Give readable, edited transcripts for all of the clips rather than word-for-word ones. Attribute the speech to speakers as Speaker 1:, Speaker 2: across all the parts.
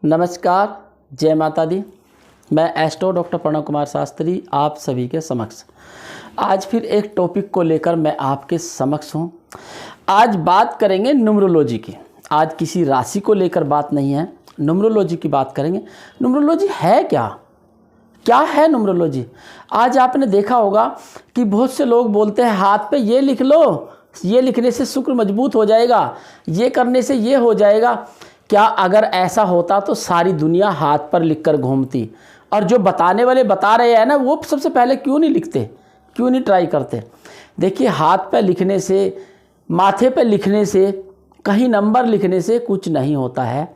Speaker 1: नमस्कार, जय माता दी। मैं एस्ट्रो डॉक्टर प्रणव कुमार शास्त्री आप सभी के समक्ष आज फिर एक टॉपिक को लेकर मैं आपके समक्ष हूँ। आज बात करेंगे न्यूमरोलॉजी की। आज किसी राशि को लेकर बात नहीं है, न्यूमरोलॉजी की बात करेंगे। न्यूमरोलॉजी है क्या? क्या है न्यूमरोलॉजी? आज आपने देखा होगा कि बहुत से लोग बोलते हैं हाथ पे ये लिख लो, ये लिखने से शुक्र मजबूत हो जाएगा, ये करने से ये हो जाएगा। क्या अगर ऐसा होता तो सारी दुनिया हाथ पर लिखकर घूमती? और जो बताने वाले बता रहे हैं ना, वो सबसे पहले क्यों नहीं लिखते, क्यों नहीं ट्राई करते? देखिए, हाथ पे लिखने से, माथे पे लिखने से, कहीं नंबर लिखने से कुछ नहीं होता है।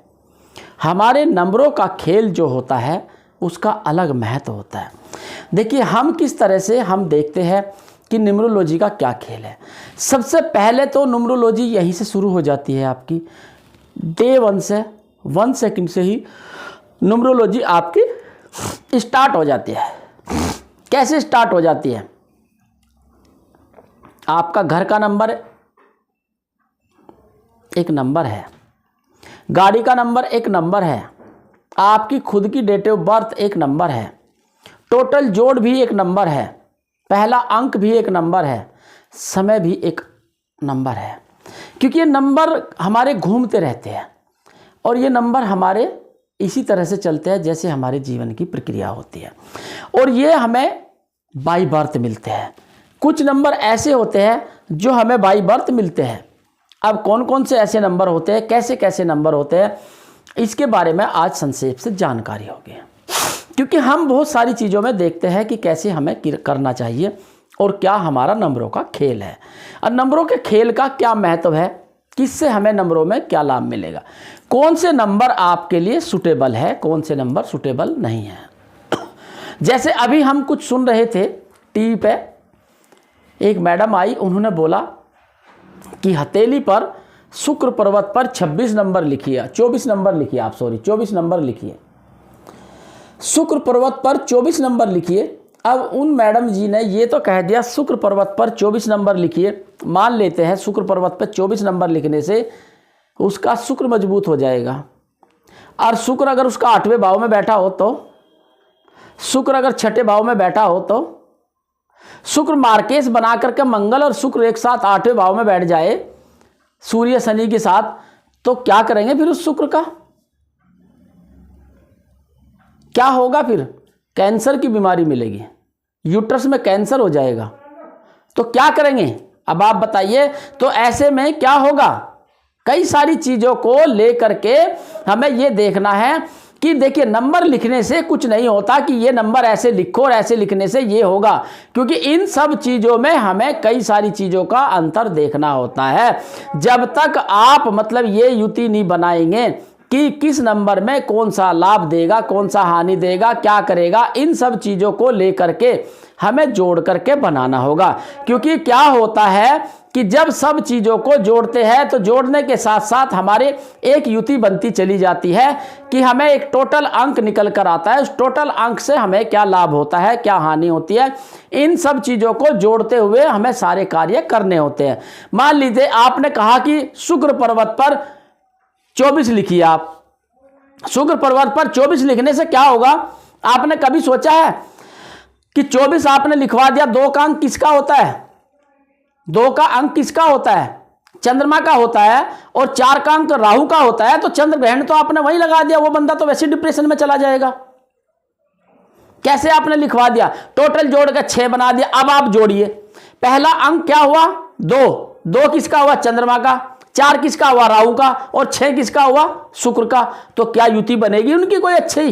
Speaker 1: हमारे नंबरों का खेल जो होता है उसका अलग महत्व होता है। देखिए, हम किस तरह से हम देखते हैं कि न्यूमरोलॉजी का क्या खेल है। सबसे पहले तो न्यूमरोलॉजी यहीं से शुरू हो जाती है आपकी। डे 1 से 1 सेकंड से ही न्यूमरोलॉजी आपकी स्टार्ट हो जाती है। कैसे स्टार्ट हो जाती है? आपका घर का नंबर एक नंबर है, गाड़ी का नंबर एक नंबर है, आपकी खुद की डेट ऑफ बर्थ एक नंबर है, टोटल जोड़ भी एक नंबर है, पहला अंक भी एक नंबर है, समय भी एक नंबर है। क्योंकि ये नंबर हमारे घूमते रहते हैं और ये नंबर हमारे इसी तरह से चलते हैं जैसे हमारे जीवन की प्रक्रिया होती है। और ये हमें बाय बर्थ मिलते हैं। कुछ नंबर ऐसे होते हैं जो हमें बाय बर्थ मिलते हैं। अब कौन कौन से ऐसे नंबर होते हैं, कैसे कैसे नंबर होते हैं, इसके बारे में आज संक्षेप से जानकारी होगी। क्योंकि हम बहुत सारी चीज़ों में देखते हैं कि कैसे हमें करना चाहिए और क्या हमारा नंबरों का खेल है और नंबरों के खेल का क्या महत्व है, किससे हमें नंबरों में क्या लाभ मिलेगा, कौन से नंबर आपके लिए सूटेबल है, कौन से नंबर सूटेबल नहीं है। जैसे अभी हम कुछ सुन रहे थे टीवी पे, एक मैडम आई, उन्होंने बोला कि हथेली पर शुक्र पर्वत पर 26 नंबर लिखिए, 24 नंबर लिखिए, आप सॉरी 24 नंबर लिखिए, शुक्र पर्वत पर 24 नंबर लिखिए। अब उन मैडम जी ने ये तो कह दिया शुक्र पर्वत पर 24 नंबर लिखिए। मान लेते हैं शुक्र पर्वत पर 24 नंबर लिखने से उसका शुक्र मजबूत हो जाएगा। और शुक्र अगर उसका 8वें भाव में बैठा हो तो, शुक्र अगर 6ठे भाव में बैठा हो तो, शुक्र मार्केस बना करके मंगल और शुक्र एक साथ 8वें भाव में बैठ जाए सूर्य शनि के साथ, तो क्या करेंगे फिर उस शुक्र का? क्या होगा फिर? कैंसर की बीमारी मिलेगी, यूट्रस में कैंसर हो जाएगा। तो क्या करेंगे अब आप बताइए? तो ऐसे में क्या होगा? कई सारी चीज़ों को लेकर के हमें ये देखना है कि देखिए, नंबर लिखने से कुछ नहीं होता कि ये नंबर ऐसे लिखो और ऐसे लिखने से ये होगा, क्योंकि इन सब चीज़ों में हमें कई सारी चीज़ों का अंतर देखना होता है। जब तक आप मतलब ये युति नहीं बनाएंगे कि किस नंबर में कौन सा लाभ देगा, कौन सा हानि देगा, क्या करेगा, इन सब चीज़ों को लेकर के हमें जोड़ करके बनाना होगा। क्योंकि क्या होता है कि जब सब चीज़ों को जोड़ते हैं तो जोड़ने के साथ साथ हमारे एक युति बनती चली जाती है कि हमें एक टोटल अंक निकल कर आता है। उस टोटल अंक से हमें क्या लाभ होता है, क्या हानि होती है, इन सब चीज़ों को जोड़ते हुए हमें सारे कार्य करने होते हैं। मान लीजिए आपने कहा कि शुक्र पर्वत पर 24 लिखिए। आप शुक्र पर्वत पर 24 लिखने से क्या होगा? आपने कभी सोचा है कि 24 आपने लिखवा दिया, 2 का अंक किसका होता है? 2 का अंक किसका होता है? चंद्रमा का होता है। और 4 का अंक राहु का होता है। तो चंद्र ग्रहण तो आपने वही लगा दिया, वो बंदा तो वैसे डिप्रेशन में चला जाएगा। कैसे आपने लिखवा दिया? टोटल जोड़ के 6 बना दिया। अब आप जोड़िए, पहला अंक क्या हुआ? 2। 2 किसका हुआ? चंद्रमा का। 4 किसका हुआ? राहु का। और 6 किसका हुआ? शुक्र का। तो क्या युति बनेगी उनकी कोई अच्छी?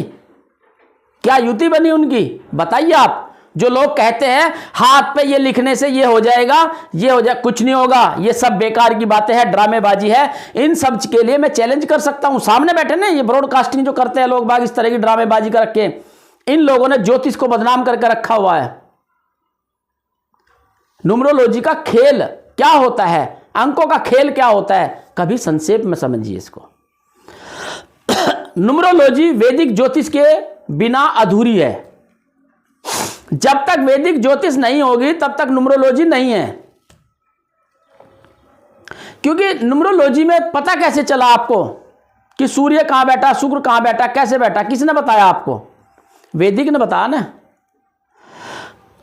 Speaker 1: क्या युति बनी उनकी? बताइए आप। जो लोग कहते हैं हाथ पे ये लिखने से ये हो जाएगा, ये हो जाए, कुछ नहीं होगा, ये सब बेकार की बातें हैं, ड्रामेबाजी है। इन सब के लिए मैं चैलेंज कर सकता हूं। सामने बैठे ना, ये ब्रॉडकास्टिंग जो करते हैं लोग बाग, इस तरह की ड्रामेबाजी कर रखे, इन लोगों ने ज्योतिष को बदनाम करके रखा हुआ है। न्यूमरोलॉजी का खेल क्या होता है, अंकों का खेल क्या होता है, कभी संक्षेप में समझिए इसको। न्यूमरोलॉजी वैदिक ज्योतिष के बिना अधूरी है। जब तक वैदिक ज्योतिष नहीं होगी तब तक न्यूमरोलॉजी नहीं है। क्योंकि न्यूमरोलॉजी में पता कैसे चला आपको कि सूर्य कहाँ बैठा, शुक्र कहाँ बैठा, कैसे बैठा, किसने बताया आपको? वैदिक ने बताया ना।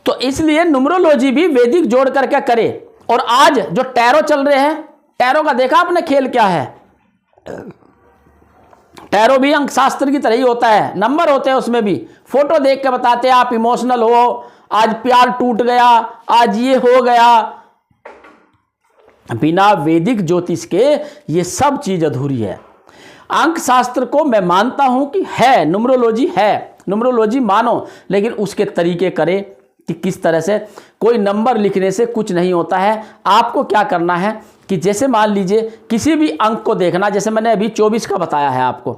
Speaker 1: तो इसलिए न्यूमरोलॉजी भी वैदिक जोड़ करके करे। और आज जो टैरो चल रहे हैं, टैरो का देखा आपने खेल क्या है? टैरो भी अंक शास्त्र की तरह ही होता है, नंबर होते हैं उसमें भी। फोटो देख के बताते हैं आप इमोशनल हो, आज प्यार टूट गया, आज ये हो गया। बिना वैदिक ज्योतिष के ये सब चीज अधूरी है। अंक शास्त्र को मैं मानता हूं कि है, न्यूमरोलॉजी है, न्यूमरोलॉजी मानो, लेकिन उसके तरीके करे कि किस तरह से। कोई नंबर लिखने से कुछ नहीं होता है। आपको क्या करना है कि जैसे मान लीजिए किसी भी अंक को देखना, जैसे मैंने अभी 24 का बताया है आपको।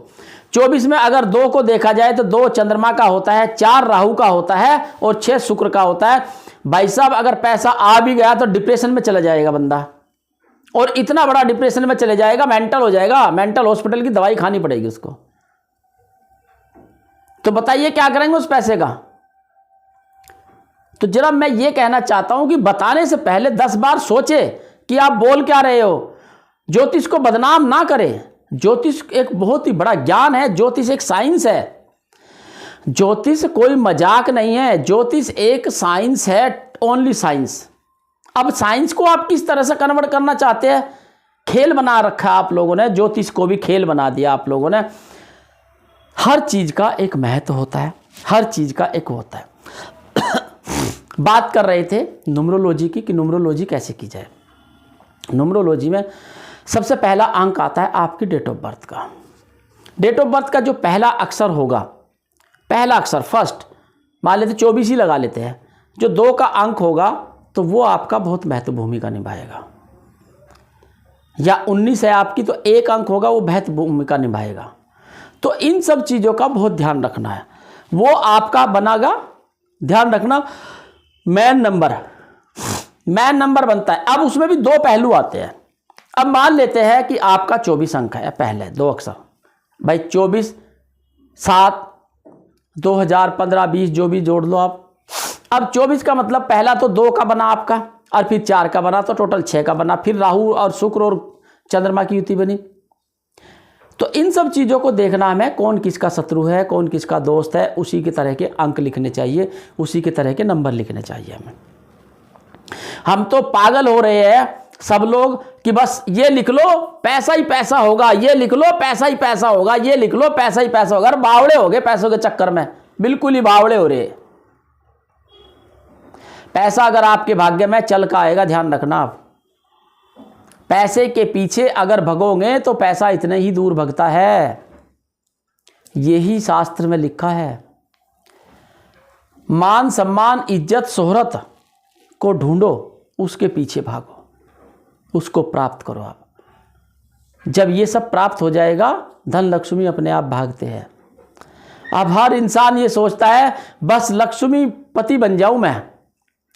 Speaker 1: 24 में अगर 2 को देखा जाए तो 2 चंद्रमा का होता है, 4 राहु का होता है और 6 शुक्र का होता है। भाई साहब, अगर पैसा आ भी गया तो डिप्रेशन में चला जाएगा बंदा, और इतना बड़ा डिप्रेशन में चले जाएगा, मेंटल हो जाएगा, मेंटल हॉस्पिटल की दवाई खानी पड़ेगी उसको। तो बताइए क्या करेंगे उस पैसे का? तो जरा मैं ये कहना चाहता हूं कि बताने से पहले 10 बार सोचे कि आप बोल क्या रहे हो। ज्योतिष को बदनाम ना करें। ज्योतिष एक बहुत ही बड़ा ज्ञान है, ज्योतिष एक साइंस है। ज्योतिष कोई मजाक नहीं है, ज्योतिष एक साइंस है, ओनली साइंस। अब साइंस को आप किस तरह से कन्वर्ट करना चाहते हैं? खेल बना रखा है आप लोगों ने, ज्योतिष को भी खेल बना दिया आप लोगों ने। हर चीज का एक महत्व होता है, हर चीज का एक होता है। बात कर रहे थे न्यूमरोलॉजी की कि न्यूमरोलॉजी कैसे की जाए। न्यूमरोलॉजी में सबसे पहला अंक आता है आपकी डेट ऑफ बर्थ का। डेट ऑफ बर्थ का जो पहला अक्षर होगा, पहला अक्षर फर्स्ट, मान लेते 24 ही लगा लेते हैं, जो 2 का अंक होगा तो वो आपका बहुत महत्वपूर्ण भूमिका निभाएगा। या 19 है आपकी तो 1 अंक होगा, वो महत्वपूर्ण भूमिका निभाएगा। तो इन सब चीज़ों का बहुत ध्यान रखना है। वो आपका बनेगा, ध्यान रखना, मैन नंबर बनता है। अब उसमें भी 2 पहलू आते हैं। अब मान लेते हैं कि आपका 24 अंक है, पहले 2 अक्षर, भाई 24, 7, 2000, 15, 20 जो भी जोड़ लो आप। अब 24 का मतलब पहला तो 2 का बना आपका, और फिर 4 का बना, तो टोटल 6 का बना। फिर राहु और शुक्र और चंद्रमा की युति बनी। तो इन सब चीज़ों को देखना हमें, कौन किसका शत्रु है, कौन किसका दोस्त है, उसी के तरह के अंक लिखने चाहिए, उसी के तरह के नंबर लिखने चाहिए हमें। हम तो पागल हो रहे हैं सब लोग कि बस ये लिख लो पैसा ही पैसा होगा, ये लिख लो पैसा ही पैसा होगा, ये लिख लो पैसा ही पैसा होगा। बावड़े हो गए पैसों के चक्कर में, बिल्कुल ही बावड़े हो रहे। पैसा अगर आपके भाग्य में चल का आएगा, ध्यान रखना आप। पैसे के पीछे अगर भगोगे तो पैसा इतने ही दूर भगता है, यही शास्त्र में लिखा है। मान सम्मान इज्जत शोहरत को ढूंढो, उसके पीछे भागो, उसको प्राप्त करो आप। जब ये सब प्राप्त हो जाएगा, धन लक्ष्मी अपने आप भागते हैं। अब हर इंसान ये सोचता है बस लक्ष्मी पति बन जाऊं मैं,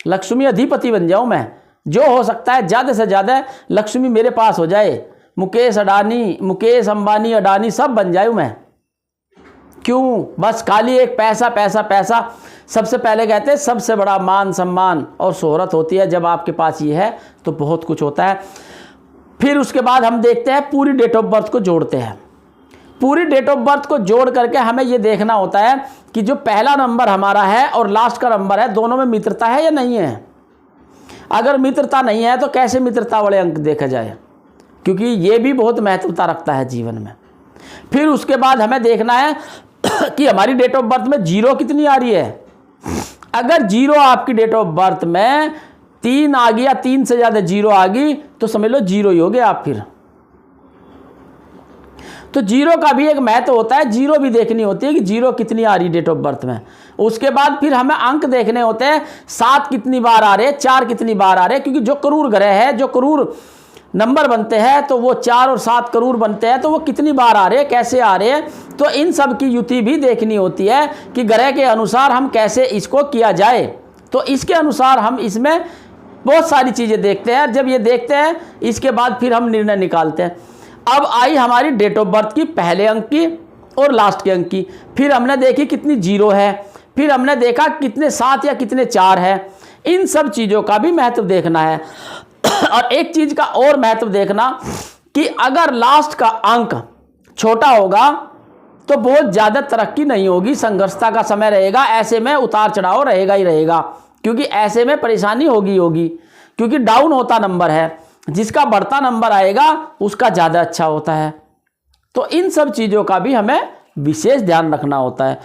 Speaker 1: लक्ष्मी अधिपति बन जाऊं मैं, जो हो सकता है ज़्यादा से ज़्यादा लक्ष्मी मेरे पास हो जाए, मुकेश अंबानी अडानी सब बन जाऊं मैं। क्यों? बस खाली एक पैसा पैसा पैसा। सबसे पहले कहते हैं सबसे बड़ा मान सम्मान और शोहरत होती है। जब आपके पास ये है तो बहुत कुछ होता है। फिर उसके बाद हम देखते हैं पूरी डेट ऑफ बर्थ को जोड़ते हैं। पूरी डेट ऑफ बर्थ को जोड़ करके हमें ये देखना होता है कि जो पहला नंबर हमारा है और लास्ट का नंबर है, दोनों में मित्रता है या नहीं है। अगर मित्रता नहीं है तो कैसे मित्रता वाले अंक देखा जाए, क्योंकि ये भी बहुत महत्वता रखता है जीवन में। फिर उसके बाद हमें देखना है कि हमारी डेट ऑफ बर्थ में 0 कितनी आ रही है। अगर 0 आपकी डेट ऑफ बर्थ में 3 आ गई या 3 से ज़्यादा 0 आ गई तो समझ लो 0 ही हो गए आप। फिर तो 0 का भी एक महत्व होता है, 0 भी देखनी होती है कि 0 कितनी आ रही डेट ऑफ बर्थ में। उसके बाद फिर हमें अंक देखने होते हैं, 7 कितनी बार आ रहे, 4 कितनी बार आ रहे, क्योंकि जो क्रूर ग्रह है, जो क्रूर नंबर बनते हैं तो वो 4 और 7 क्रूर बनते हैं, तो वो कितनी बार आ रहे, कैसे आ रहे हैं। तो इन सब की युति भी देखनी होती है कि ग्रह के अनुसार हम कैसे इसको किया जाए। तो इसके अनुसार हम इसमें बहुत सारी चीज़ें देखते हैं। जब ये देखते हैं इसके बाद फिर हम निर्णय निकालते हैं। अब आई हमारी डेट ऑफ बर्थ की पहले अंक की और लास्ट के अंक की। फिर हमने देखी कितनी 0 है, फिर हमने देखा कितने 7 या कितने 4 है। इन सब चीज़ों का भी महत्व देखना है। और एक चीज़ का और महत्व देखना कि अगर लास्ट का अंक छोटा होगा तो बहुत ज़्यादा तरक्की नहीं होगी, संघर्षता का समय रहेगा, ऐसे में उतार चढ़ाव रहेगा ही रहेगा, क्योंकि ऐसे में परेशानी होगी, क्योंकि डाउन होता नंबर है, जिसका बढ़ता नंबर आएगा उसका ज़्यादा अच्छा होता है। तो इन सब चीज़ों का भी हमें विशेष ध्यान रखना होता है।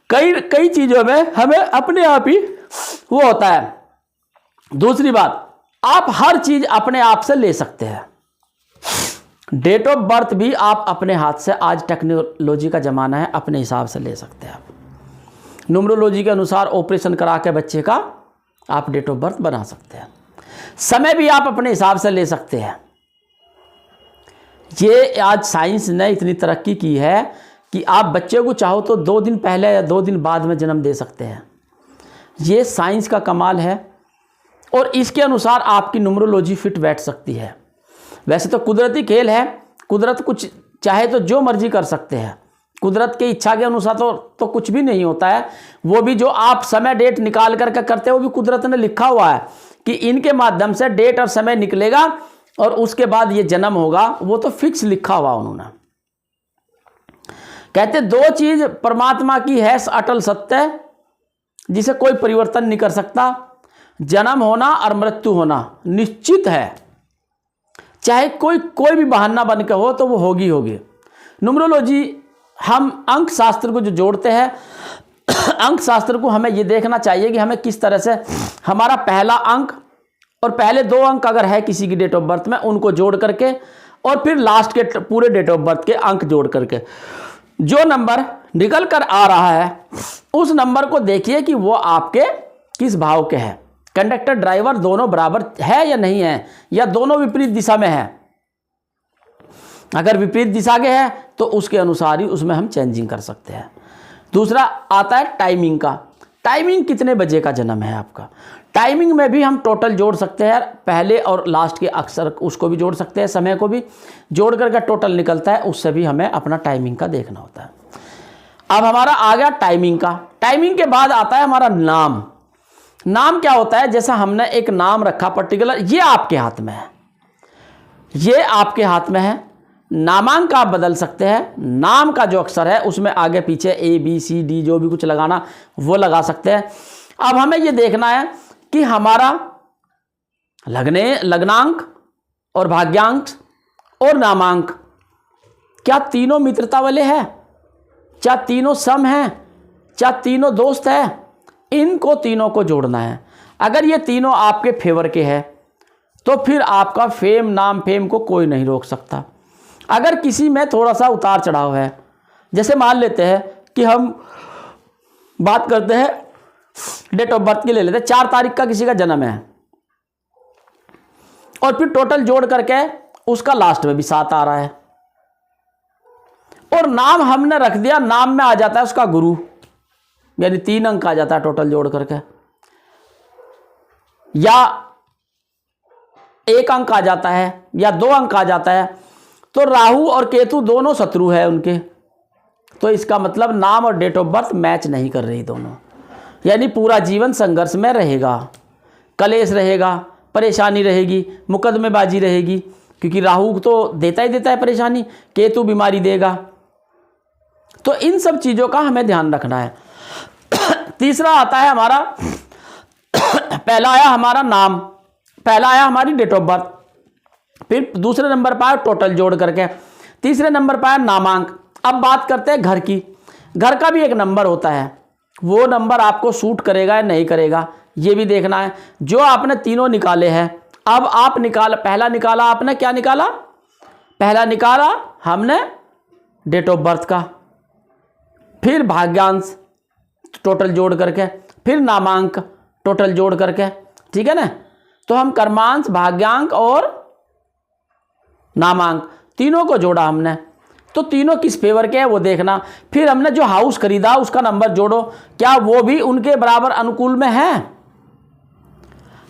Speaker 1: कई चीज़ों में हमें अपने आप ही वो होता है। दूसरी बात, आप हर चीज़ अपने आप से ले सकते हैं। डेट ऑफ बर्थ भी आप अपने हाथ से, आज टेक्नोलॉजी का ज़माना है, अपने हिसाब से ले सकते हैं आप। न्यूमरोलॉजी के अनुसार ऑपरेशन करा के बच्चे का आप डेट ऑफ बर्थ बना सकते हैं। समय भी आप अपने हिसाब से ले सकते हैं। ये आज साइंस ने इतनी तरक्की की है कि आप बच्चे को चाहो तो 2 दिन पहले या 2 दिन बाद में जन्म दे सकते हैं। ये साइंस का कमाल है और इसके अनुसार आपकी न्यूमरोलॉजी फिट बैठ सकती है। वैसे तो कुदरती खेल है, कुदरत कुछ चाहे तो जो मर्जी कर सकते हैं, कुदरत की इच्छा के अनुसार तो कुछ भी नहीं होता है। वो भी जो आप समय डेट निकाल करके करते हो, वो भी कुदरत ने लिखा हुआ है कि इनके माध्यम से डेट और समय निकलेगा और उसके बाद ये जन्म होगा, वो तो फिक्स लिखा हुआ उन्होंने। कहते 2 चीज परमात्मा की है अटल सत्य, जिसे कोई परिवर्तन नहीं कर सकता, जन्म होना और मृत्यु होना निश्चित है, चाहे कोई भी बहाना बन के हो तो वो होगी। न्यूमरोलॉजी हम अंक शास्त्र को जो जोड़ते हैं, अंक शास्त्र को हमें ये देखना चाहिए कि हमें किस तरह से हमारा पहला अंक और पहले 2 अंक अगर है किसी की डेट ऑफ बर्थ में, उनको जोड़ करके और फिर लास्ट के पूरे डेट ऑफ बर्थ के अंक जोड़ करके जो नंबर निकल कर आ रहा है उस नंबर को देखिए कि वो आपके किस भाव के हैं। कंडक्टर ड्राइवर दोनों बराबर है या नहीं है, या दोनों विपरीत दिशा में है। अगर विपरीत दिशा के है तो उसके अनुसार ही उसमें हम चेंजिंग कर सकते हैं। दूसरा आता है टाइमिंग का। टाइमिंग कितने बजे का जन्म है आपका, टाइमिंग में भी हम टोटल जोड़ सकते हैं, पहले और लास्ट के अक्सर उसको भी जोड़ सकते हैं, समय को भी जोड़ करके टोटल निकलता है, उससे भी हमें अपना टाइमिंग का देखना होता है। अब हमारा आ गया टाइमिंग का। टाइमिंग के बाद आता है हमारा नाम। नाम क्या होता है, जैसा हमने एक नाम रखा पर्टिकुलर, ये आपके हाथ में है, ये आपके हाथ में है। नामांक आप बदल सकते हैं, नाम का जो अक्षर है उसमें आगे पीछे ABCD जो भी कुछ लगाना वो लगा सकते हैं। अब हमें ये देखना है कि हमारा लग्नांक और भाग्यांक और नामांक क्या तीनों मित्रता वाले हैं, क्या तीनों सम हैं, क्या तीनों दोस्त हैं, इनको तीनों को जोड़ना है। अगर ये तीनों आपके फेवर के हैं तो फिर आपका फेम, नाम फेम को कोई नहीं रोक सकता। अगर किसी में थोड़ा सा उतार चढ़ाव है, जैसे मान लेते हैं कि हम बात करते हैं डेट ऑफ बर्थ की, ले लेते हैं 4 तारीख का किसी का जन्म है और फिर टोटल जोड़ करके उसका लास्ट में भी 7 आ रहा है और नाम हमने रख दिया, नाम में आ जाता है उसका गुरु, यानी 3 अंक आ जाता है टोटल जोड़ करके, या 1 अंक आ जाता है या 2 अंक आ जाता है, तो राहु और केतु दोनों शत्रु है उनके, तो इसका मतलब नाम और डेट ऑफ बर्थ मैच नहीं कर रही दोनों, यानी पूरा जीवन संघर्ष में रहेगा, कलेश रहेगा, परेशानी रहेगी, मुकदमेबाजी रहेगी, क्योंकि राहु तो देता ही देता है परेशानी, केतु बीमारी देगा। तो इन सब चीज़ों का हमें ध्यान रखना है। तीसरा आता है हमारा, पहला आया हमारा नाम, पहला आया हमारी डेट ऑफ बर्थ, फिर दूसरे नंबर पर आया टोटल जोड़ करके, तीसरे नंबर पर आया नामांक। अब बात करते हैं घर की। घर का भी एक नंबर होता है, वो नंबर आपको सूट करेगा या नहीं करेगा ये भी देखना है। जो आपने तीनों निकाले हैं, अब आप पहला निकाला आपने, क्या निकाला, पहला निकाला हमने डेट ऑफ बर्थ का, फिर भाग्यांश टोटल जोड़ करके, फिर नामांक टोटल जोड़ करके, ठीक है ना। तो हम कर्मांश, भाग्यांक और नामांक तीनों को जोड़ा हमने, तो तीनों किस फेवर के है वो देखना। फिर हमने जो हाउस खरीदा उसका नंबर जोड़ो, क्या वो भी उनके बराबर अनुकूल में है,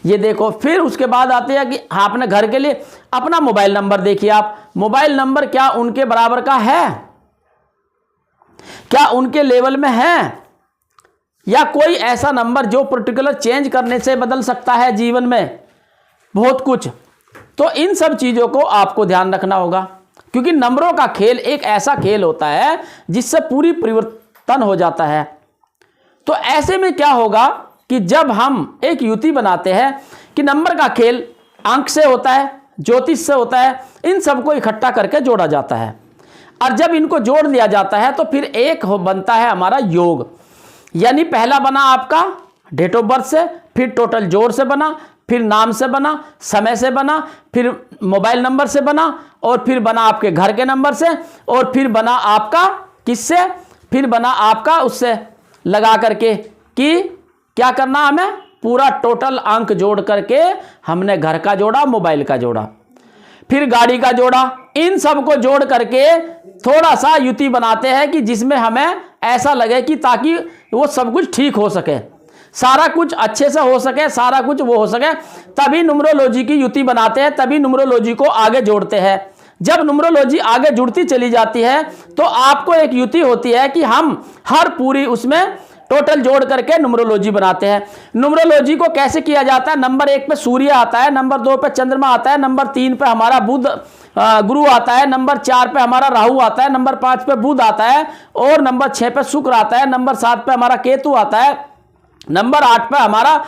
Speaker 1: ये देखो। फिर उसके बाद आते हैं कि आपने घर के लिए अपना मोबाइल नंबर देखिए, आप मोबाइल नंबर क्या उनके बराबर का है, क्या उनके लेवल में है, या कोई ऐसा नंबर जो पर्टिकुलर चेंज करने से बदल सकता है जीवन में बहुत कुछ। तो इन सब चीज़ों को आपको ध्यान रखना होगा। क्योंकि नंबरों का खेल एक ऐसा खेल होता है जिससे पूरी परिवर्तन हो जाता है। तो ऐसे में क्या होगा कि जब हम एक युति बनाते हैं कि नंबर का खेल अंक से होता है, ज्योतिष से होता है, इन सबको इकट्ठा करके जोड़ा जाता है और जब इनको जोड़ दिया जाता है तो फिर एक बनता है हमारा योग। यानी पहला बना आपका डेट ऑफ बर्थ से, फिर टोटल जोड़ से बना, फिर नाम से बना, समय से बना, फिर मोबाइल नंबर से बना, और फिर बना आपके घर के नंबर से, और फिर बना आपका किससे, फिर बना आपका उससे लगा करके कि क्या करना, हमें पूरा टोटल अंक जोड़ करके हमने घर का जोड़ा, मोबाइल का जोड़ा, फिर गाड़ी का जोड़ा। इन सब को जोड़ करके थोड़ा सा युति बनाते हैं कि जिसमें हमें ऐसा लगे कि ताकि वो सब कुछ ठीक हो सके, सारा कुछ अच्छे से हो सके, सारा कुछ वो हो सके, तभी न्यूमरोलॉजी की युति बनाते हैं, तभी न्यूमरोलॉजी को आगे जोड़ते हैं। जब न्यूमरोलॉजी आगे जुड़ती चली जाती है तो आपको एक युति होती है कि हम हर पूरी उसमें टोटल जोड़ करके न्यूमरोलॉजी बनाते हैं। न्यूमरोलॉजी को कैसे किया जाता है, नंबर 1 पे सूर्य आता है, नंबर 2 पे चंद्रमा आता है, नंबर 3 पे हमारा बुध गुरु आता है, नंबर 4 पे हमारा राहु आता है, नंबर 5 पे बुध आता है, और नंबर 6 पे शुक्र आता है, नंबर 7 पे हमारा केतु आता है, नंबर 8 पे हमारा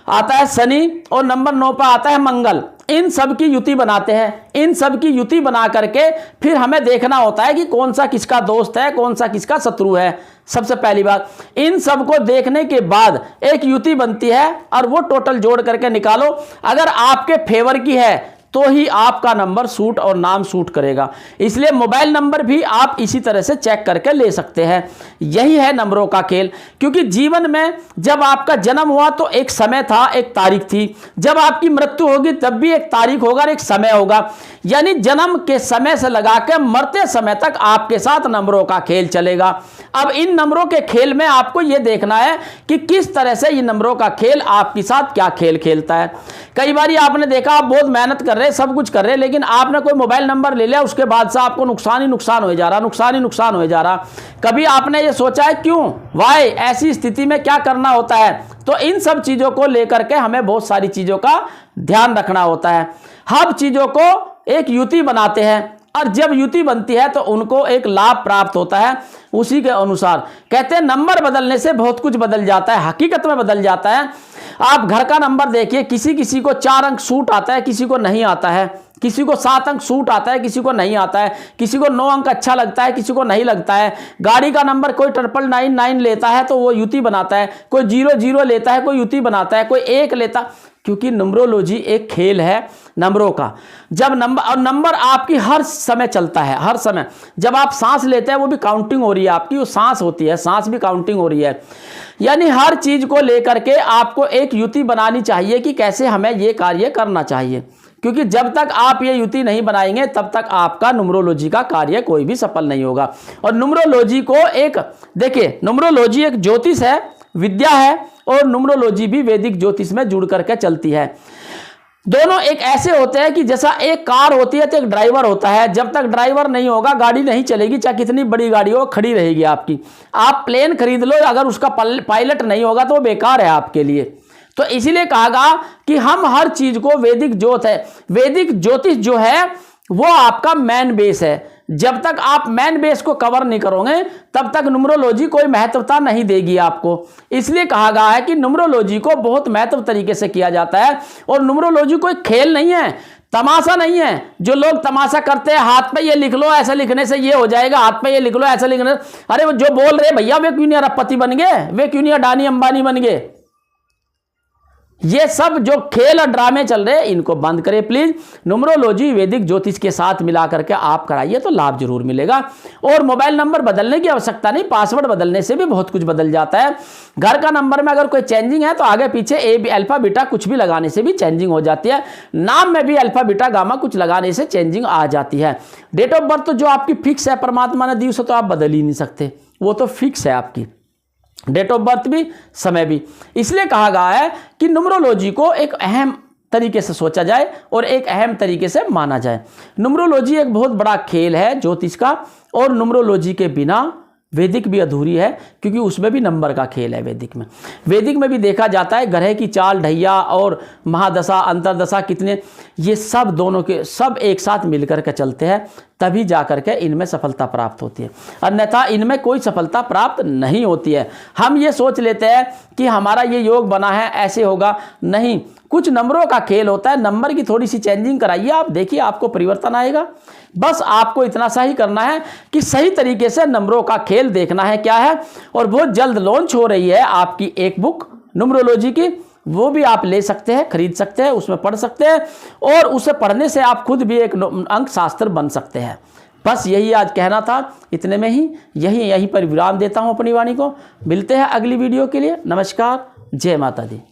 Speaker 1: आता है शनि, और नंबर 9 पे आता है मंगल। इन सब की युति बनाते हैं। इन सब की युति बना करके फिर हमें देखना होता है कि कौन सा किसका दोस्त है, कौन सा किसका शत्रु है। सबसे पहली बात, इन सब को देखने के बाद एक युति बनती है और वो टोटल जोड़ करके निकालो। अगर आपके फेवर की है तो ही आपका नंबर सूट और नाम सूट करेगा। इसलिए मोबाइल नंबर भी आप इसी तरह से चेक करके ले सकते हैं। यही है नंबरों का खेल। क्योंकि जीवन में जब आपका जन्म हुआ तो एक समय था, एक तारीख थी, जब आपकी मृत्यु होगी तब भी एक तारीख होगा और एक समय होगा। यानी जन्म के समय से लगा के मरते समय तक आपके साथ नंबरों का खेल चलेगा। अब इन नंबरों के खेल में आपको यह देखना है कि किस तरह से ये नंबरों का खेल आपके साथ क्या खेल खेलता है। कई बार आपने देखा, आप बहुत मेहनत कर रहे, सब कुछ कर रहे, लेकिन आपने कोई मोबाइल नंबर ले लिया, उसके बाद से आपको नुकसान ही नुकसान हो जा रहा, नुकसान ही नुकसान हो जा रहा। कभी आपने ये सोचा है क्यों, वाई, ऐसी स्थिति में क्या करना होता है? तो इन सब चीजों को लेकर के हमें बहुत सारी चीजों का ध्यान रखना होता है। हर चीजों को एक युति बनाते हैं और जब युति बनती है तो उनको एक लाभ प्राप्त होता है। उसी के अनुसार कहते हैं नंबर बदलने से बहुत कुछ बदल जाता है, हकीकत में बदल जाता है। आप घर का नंबर देखिए, किसी किसी को 4 अंक सूट आता है, किसी को नहीं आता है, किसी को 7 अंक सूट आता है, किसी को नहीं आता है, किसी को 9 अंक अच्छा लगता है, किसी को नहीं लगता है। गाड़ी का नंबर कोई 999 लेता है तो वो युति बनाता है, कोई 00 लेता है, कोई युति बनाता है, कोई 1 लेता, क्योंकि नंबरोलॉजी एक खेल है नंबरों का। जब नंबर आपकी हर समय चलता है, हर समय जब आप सांस लेते हैं वो भी काउंटिंग हो रही है आपकी, वो सांस होती है, सांस भी काउंटिंग हो रही है। यानी हर चीज को लेकर के आपको एक युति बनानी चाहिए कि कैसे हमें ये कार्य करना चाहिए। क्योंकि जब तक आप ये युति नहीं बनाएंगे तब तक आपका न्यूमरोलॉजी का कार्य कोई भी सफल नहीं होगा। और न्यूमरोलॉजी को एक देखिए, न्यूमरोलॉजी एक ज्योतिष है, विद्या है, और न्यूमरोलॉजी भी वैदिक ज्योतिष में जुड़ करके चलती है। दोनों एक ऐसे होते हैं कि जैसा एक कार होती है तो एक ड्राइवर होता है। जब तक ड्राइवर नहीं होगा गाड़ी नहीं चलेगी, चाहे कितनी बड़ी गाड़ी हो, खड़ी रहेगी आपकी। आप प्लेन खरीद लो, अगर उसका पायलट नहीं होगा तो वो बेकार है आपके लिए। तो इसीलिए कहा गया कि हम हर चीज को वैदिक ज्योतिष जो है वो आपका मेन बेस है। जब तक आप मेन बेस को कवर नहीं करोगे तब तक न्यूमरोलॉजी कोई महत्वता नहीं देगी आपको। इसलिए कहा गया है कि न्यूमरोलॉजी को बहुत महत्व तरीके से किया जाता है। और न्यूमरोलॉजी कोई खेल नहीं है, तमाशा नहीं है। जो लोग तमाशा करते हैं, हाथ पे ये लिख लो, ऐसा लिखने से ये हो जाएगा, हाथ पे ये लिख लो, ऐसा लिखने, अरे वो जो बोल रहे भैया वे क्यों नहीं अरबपति बन गए, वे क्यों नहीं अडानी अंबानी बन गए? ये सब जो खेल और ड्रामे चल रहे हैं इनको बंद करें प्लीज। न्यूमरोलॉजी वैदिक ज्योतिष के साथ मिला करके आप कराइए तो लाभ जरूर मिलेगा। और मोबाइल नंबर बदलने की आवश्यकता नहीं, पासवर्ड बदलने से भी बहुत कुछ बदल जाता है। घर का नंबर में अगर कोई चेंजिंग है तो आगे पीछे अल्फा बीटा कुछ भी लगाने से भी चेंजिंग हो जाती है। नाम में भी अल्फा बीटा गामा कुछ लगाने से चेंजिंग आ जाती है। डेट ऑफ बर्थ तो जो आपकी फिक्स है, परमात्मा ने दी, उसे तो आप बदल ही नहीं सकते, वो तो फिक्स है आपकी डेट ऑफ बर्थ भी, समय भी। इसलिए कहा गया है कि न्यूमरोलॉजी को एक अहम तरीके से सोचा जाए और एक अहम तरीके से माना जाए। न्यूमरोलॉजी एक बहुत बड़ा खेल है ज्योतिष का, और न्यूमरोलॉजी के बिना वैदिक भी अधूरी है, क्योंकि उसमें भी नंबर का खेल है। वैदिक में भी देखा जाता है ग्रह की चाल, ढैया और महादशा, अंतरदशा कितने, ये सब दोनों के सब एक साथ मिलकर के चलते हैं, तभी जा कर के इनमें सफलता प्राप्त होती है, अन्यथा इनमें कोई सफलता प्राप्त नहीं होती है। हम ये सोच लेते हैं कि हमारा ये योग बना है ऐसे होगा, नहीं, कुछ नंबरों का खेल होता है। नंबर की थोड़ी सी चेंजिंग कराइए, आप देखिए आपको परिवर्तन आएगा। बस आपको इतना सा ही करना है कि सही तरीके से नंबरों का खेल देखना है क्या है। और बहुत जल्द लॉन्च हो रही है आपकी एक बुक न्यूमरोलॉजी की, वो भी आप ले सकते हैं, खरीद सकते हैं, उसमें पढ़ सकते हैं, और उसे पढ़ने से आप खुद भी एक अंक शास्त्र बन सकते हैं। बस यही आज कहना था, इतने में ही यहीं पर विराम देता हूं अपनी वाणी को। मिलते हैं अगली वीडियो के लिए। नमस्कार, जय माता दी।